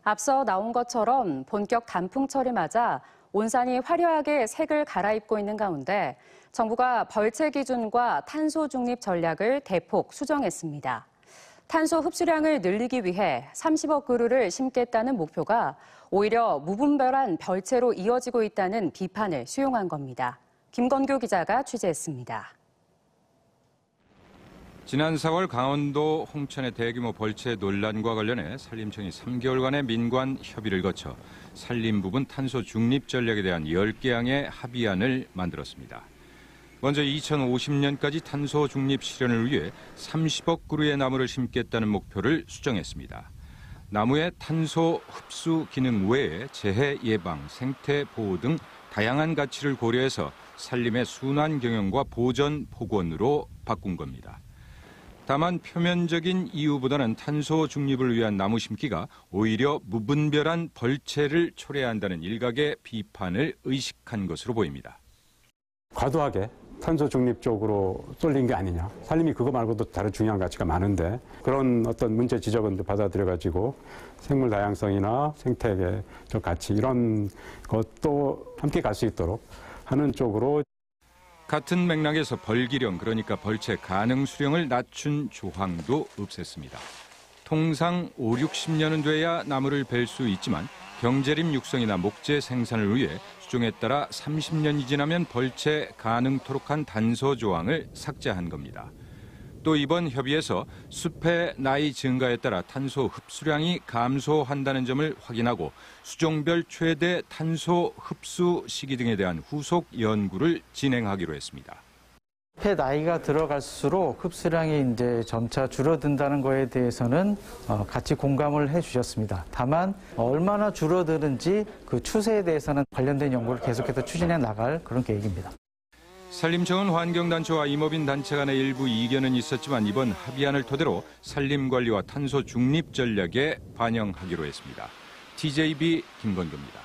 앞서 나온 것처럼 본격 단풍철이 맞아 온산이 화려하게 색을 갈아입고 있는 가운데 정부가 벌채 기준과 탄소 중립 전략을 대폭 수정했습니다. 탄소 흡수량을 늘리기 위해 30억 그루를 심겠다는 목표가 오히려 무분별한 벌채로 이어지고 있다는 비판을 수용한 겁니다. 김건교 기자가 취재했습니다. 지난 4월 강원도 홍천의 대규모 벌채 논란과 관련해 산림청이 3개월간의 민관 협의를 거쳐 산림 부분 탄소 중립 전략에 대한 10개항의 합의안을 만들었습니다. 먼저 2050년까지 탄소 중립 실현을 위해 30억 그루의 나무를 심겠다는 목표를 수정했습니다. 나무의 탄소 흡수 기능 외에 재해 예방, 생태 보호 등 다양한 가치를 고려해서 산림의 순환 경영과 보전 복원으로 바꾼 겁니다. 다만 표면적인 이유보다는 탄소 중립을 위한 나무 심기가 오히려 무분별한 벌채를 초래한다는 일각의 비판을 의식한 것으로 보입니다. 과도하게 탄소 중립 쪽으로 쏠린 게 아니냐. 산림이 그거 말고도 다른 중요한 가치가 많은데 그런 어떤 문제 지적은 받아들여가지고 생물 다양성이나 생태계적 가치 이런 것도 함께 갈 수 있도록 하는 쪽으로. 같은 맥락에서 벌기령, 그러니까 벌채 가능 수령을 낮춘 조항도 없앴습니다. 통상 5, 60년은 돼야 나무를 벨 수 있지만 경제림 육성이나 목재 생산을 위해 수종에 따라 30년이 지나면 벌채 가능토록 한 단서 조항을 삭제한 겁니다. 또 이번 협의에서 숲의 나이 증가에 따라 탄소 흡수량이 감소한다는 점을 확인하고 수종별 최대 탄소 흡수 시기 등에 대한 후속 연구를 진행하기로 했습니다. 숲의 나이가 들어갈수록 흡수량이 이제 점차 줄어든다는 거에 대해서는 같이 공감을 해주셨습니다. 다만 얼마나 줄어드는지 그 추세에 대해서는 관련된 연구를 계속해서 추진해 나갈 그런 계획입니다. 산림청은 환경단체와 임업인 단체 간의 일부 이견은 있었지만 이번 합의안을 토대로 산림관리와 탄소 중립 전략에 반영하기로 했습니다. TJB 김건규입니다.